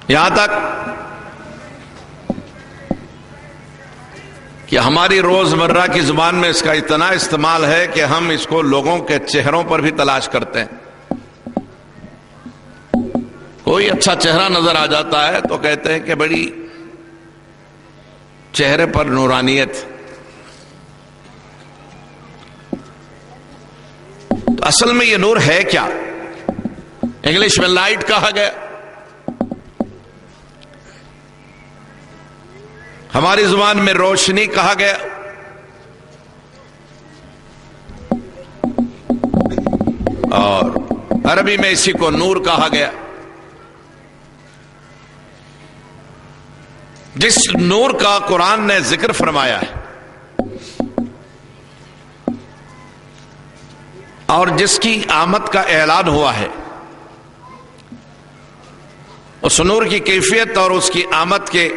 یہاں تک کہ ہماری روزمرہ کی زبان میں اس کا اتنا استعمال ہے کہ ہم اس کو لوگوں کے چہروں پر بھی تلاش کرتے ہیں. کوئی اچھا چہرہ نظر آ جاتا ہے تو کہتے ہیں کہ بڑی چہرے پر نورانیت. تو اصل میں یہ نور ہے کیا؟ انگلش میں لائٹ کہا گیا، ہماری زبان میں روشنی کہا گیا، اور عربی میں اسی کو نور کہا گیا. جس نور کا قرآن نے ذکر فرمایا ہے اور جس کی آمد کا اعلان ہوا ہے، اس نور کی کیفیت اور اس کی آمد کے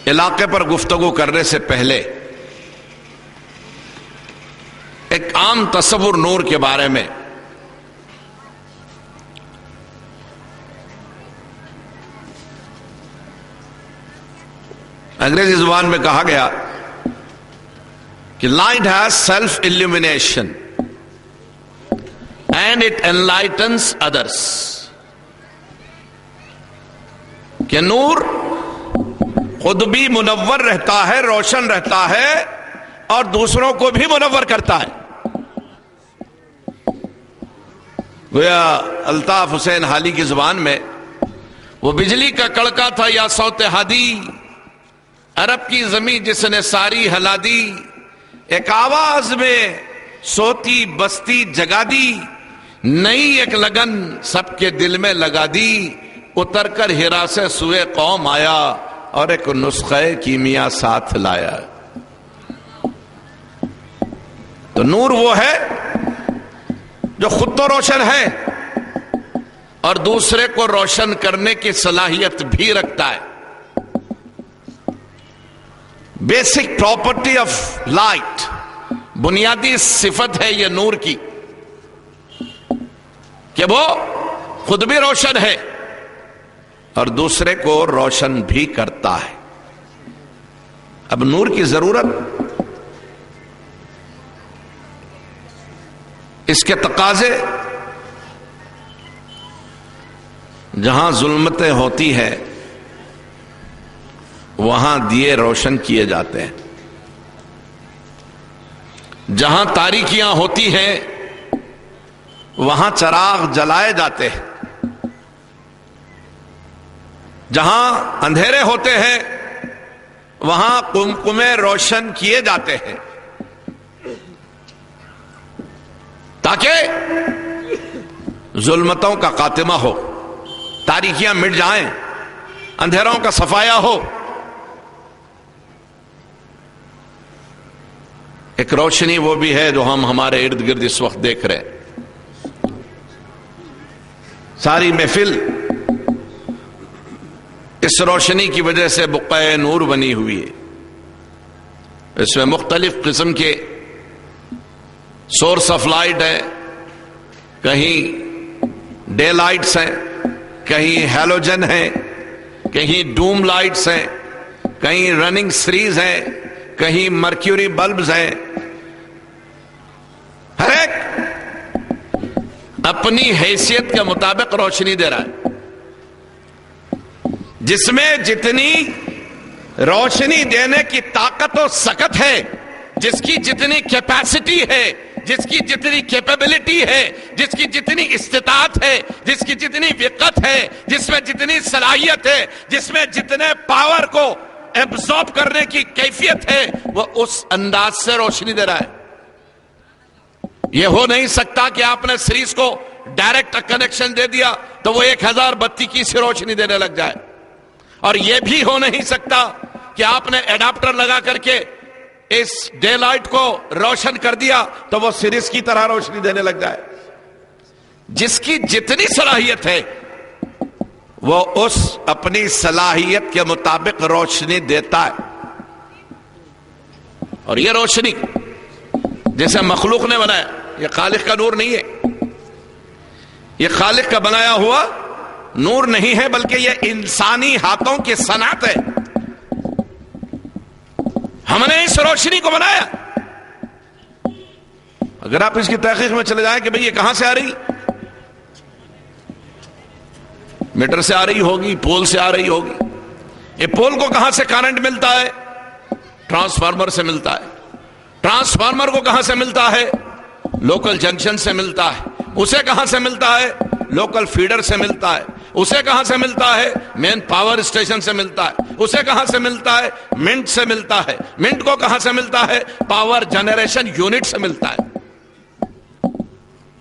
علاقے پر گفتگو کرنے سے پہلے ایک عام تصور نور کے بارے میں انگریزی زبان میں کہا گیا کہ light has self illumination and it enlightens others. کہ نور خود بھی منور رہتا ہے، روشن رہتا ہے، اور دوسروں کو بھی منور کرتا ہے. گویا الطاف حسین حالی کی زبان میں وہ بجلی کا کڑکا تھا یا صوت ہادی، عرب کی زمین جس نے ساری ہلا دی، ایک آواز میں سوتی بستی جگا دی، نئی ایک لگن سب کے دل میں لگا دی، اتر کر ہرا سے سوئے قوم آیا اور ایک نسخہ کیمیا ساتھ لایا. تو نور وہ ہے جو خود تو روشن ہے اور دوسرے کو روشن کرنے کی صلاحیت بھی رکھتا ہے. بیسک پراپرٹی آف لائٹ، بنیادی صفت ہے یہ نور کی کہ وہ خود بھی روشن ہے اور دوسرے کو روشن بھی کرتا ہے. اب نور کی ضرورت، اس کے تقاضے، جہاں ظلمتیں ہوتی ہیں وہاں دیے روشن کیے جاتے ہیں، جہاں تاریکیاں ہوتی ہیں وہاں چراغ جلائے جاتے ہیں، جہاں اندھیرے ہوتے ہیں وہاں قمقمے روشن کیے جاتے ہیں، تاکہ ظلمتوں کا خاتمہ ہو، تاریکیاں مٹ جائیں، اندھیروں کا صفایا ہو. ایک روشنی وہ بھی ہے جو ہم ہمارے ارد گرد اس وقت دیکھ رہے ہیں. ساری محفل اس روشنی کی وجہ سے بقعہ نور بنی ہوئی ہے. اس میں مختلف قسم کے سورس آف لائٹ ہے، کہیں ڈے لائٹس ہیں، کہیں ہیلوجن ہیں، کہیں ڈوم لائٹس ہیں، کہیں رننگ سیریز ہیں، کہیں مرکیوری بلبز ہیں. ہر ایک اپنی حیثیت کے مطابق روشنی دے رہا ہے. جس میں جتنی روشنی دینے کی طاقت و سکت ہے، جس کی جتنی کیپیسٹی ہے، جس کی جتنی کیپیبلٹی ہے، جس کی جتنی استطاعت ہے، جس کی جتنی وقت ہے، جس میں جتنی صلاحیت ہے، جس میں جتنے پاور کو ایبزارب کرنے کی کیفیت ہے، وہ اس انداز سے روشنی دے رہا ہے. یہ ہو نہیں سکتا کہ آپ نے سیریز کو ڈائریکٹ کنیکشن دے دیا تو وہ 1000 بتی کی سے روشنی دینے لگ جائے، اور یہ بھی ہو نہیں سکتا کہ آپ نے ایڈاپٹر لگا کر کے اس ڈے لائٹ کو روشن کر دیا تو وہ سیریز کی طرح روشنی دینے لگ جائے. جس کی جتنی صلاحیت ہے وہ اس اپنی صلاحیت کے مطابق روشنی دیتا ہے. اور یہ روشنی جیسے مخلوق نے بنایا، یہ خالق کا نور نہیں ہے، یہ خالق کا بنایا ہوا نور نہیں ہے بلکہ یہ انسانی ہاتھوں کی صنعت ہے. ہم نے اس روشنی کو بنایا. اگر آپ اس کی تحقیق میں چلے جائیں کہ بھئی یہ کہاں سے آ رہی, میٹر سے آ رہی ہوگی, پول سے آ رہی ہوگی. یہ پول کو کہاں سے کرنٹ ملتا ہے؟ ٹرانسفارمر سے ملتا ہے. ٹرانسفارمر کو کہاں سے ملتا ہے؟ لوکل جنکشن سے ملتا ہے. اسے کہاں سے ملتا ہے؟ لوکل فیڈر سے ملتا ہے. اسے کہاں سے ملتا ہے؟ مین پاور اسٹیشن سے ملتا ہے. اسے کہاں سے ملتا ہے؟ منٹ سے ملتا ہے. منٹ کو کہاں سے ملتا ہے؟ پاور جنریشن یونٹ سے ملتا ہے.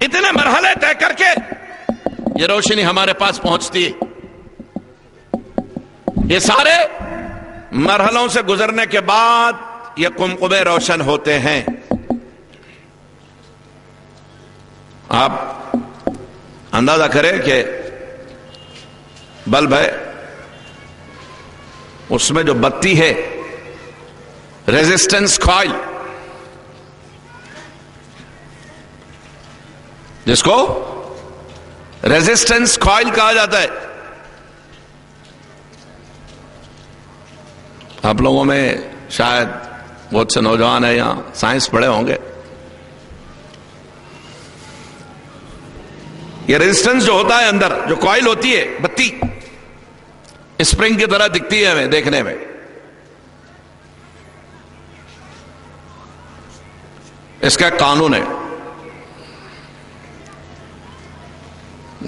اتنے مرحلے طے کر کے یہ روشنی ہمارے پاس پہنچتی ہے. یہ سارے مرحلوں سے گزرنے کے بعد یہ قمقمے روشن ہوتے ہیں. آپ اندازہ کریں کہ بلب ہے, اس میں جو بتی ہے ریزسٹنس کوائل, جس کو ریزسٹنس کوائل کہا جاتا ہے. آپ لوگوں میں شاید بہت سے نوجوان ہیں یہاں سائنس پڑھے ہوں گے. یہ ریزسٹنس جو ہوتا ہے اندر, جو کوائل ہوتی ہے, بتی اسپرنگ کی طرح دکھتی ہے ہمیں دیکھنے میں. اس کا قانون ہے,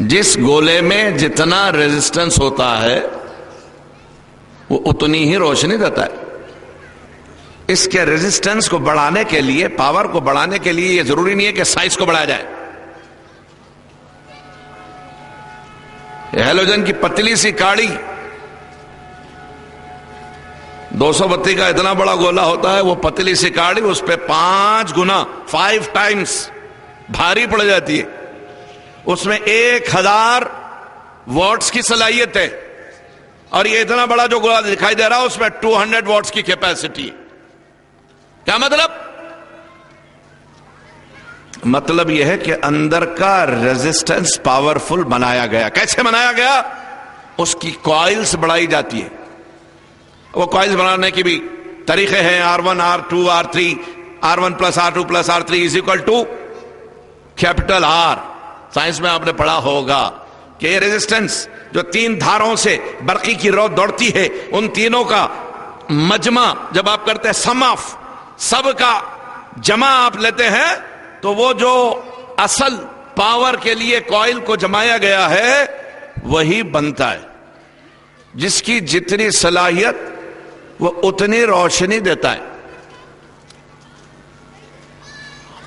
جس گولے میں جتنا ریزسٹنس ہوتا ہے وہ اتنی ہی روشنی دیتا ہے. اس کے ریزسٹنس کو بڑھانے کے لیے, پاور کو بڑھانے کے لیے یہ ضروری نہیں ہے کہ سائز کو بڑھایا جائے. ہیلوجن کی پتلی سی کاڑی 200 بتی کا اتنا بڑا گولا ہوتا ہے, وہ پتلی سی کاڑی اس پہ 5 گنا 5 ٹائمز بھاری پڑ جاتی ہے. اس میں 1000 واٹس کی صلاحیت ہے, اور یہ اتنا بڑا جو گولا دکھائی دے رہا ہے اس میں 200 واٹس کی کیپیسٹی ہے. کیا مطلب یہ ہے کہ اندر کا ریزسٹنس پاورفل بنایا گیا. کیسے بنایا گیا؟ اس کی کوائلز بڑھائی جاتی ہے. وہ کوائلز بنانے کی بھی طریقے ہیں, R1 R2 R3, R1 plus R2 plus R3 is equal to capital R. Science میں آپ نے پڑھا ہوگا کہ یہ ریزسٹنس جو 3 دھاروں سے برقی کی رو دوڑتی ہے, ان تینوں کا مجمع جب آپ کرتے ہیں, سم آف سب کا جمع آپ لیتے ہیں, تو وہ جو اصل پاور کے لیے کوائل کو جمایا گیا ہے وہی بنتا ہے. جس کی جتنی صلاحیت وہ اتنی روشنی دیتا ہے.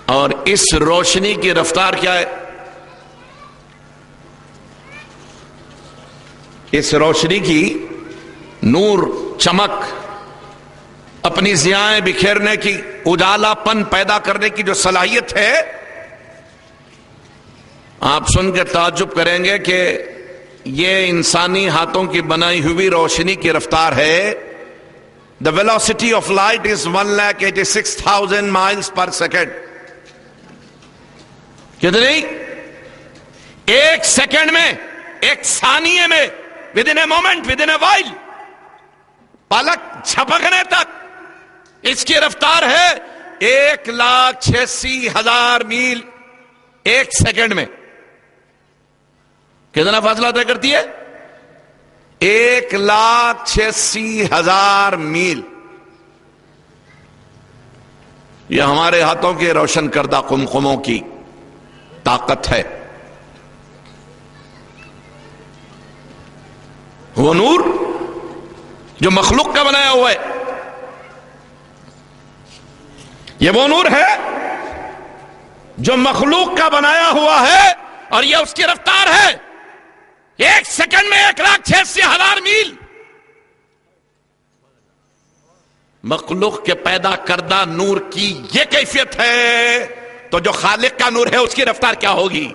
اور اس روشنی کی رفتار کیا ہے؟ اس روشنی کی نور, چمک, اپنی ضیائیں بکھیرنے کی, اجالا پن پیدا کرنے کی جو صلاحیت ہے, آپ سن کے تعجب کریں گے کہ یہ انسانی ہاتھوں کی بنائی ہوئی روشنی کی رفتار ہے. The velocity of light is 1,86,000 miles per second. کتنی؟ 1 سیکنڈ میں, 1 ثانیے میں, within a moment, within a while, پلک جھپکنے تک اس کی رفتار ہے 1,86,000 میل 1 سیکنڈ میں. کتنا فاصلہ طے کرتی ہے؟ 1,86,000 میل. یہ ہمارے ہاتھوں کے روشن کردہ قمقموں کی طاقت ہے. وہ نور جو مخلوق کا بنایا ہوا ہے, یہ وہ نور ہے جو مخلوق کا بنایا ہوا ہے, اور یہ اس کی رفتار ہے 1 سیکنڈ میں 1,86,000 میل. مخلوق کے پیدا کردہ نور کی یہ کیفیت ہے, تو جو خالق کا نور ہے اس کی رفتار کیا ہوگی؟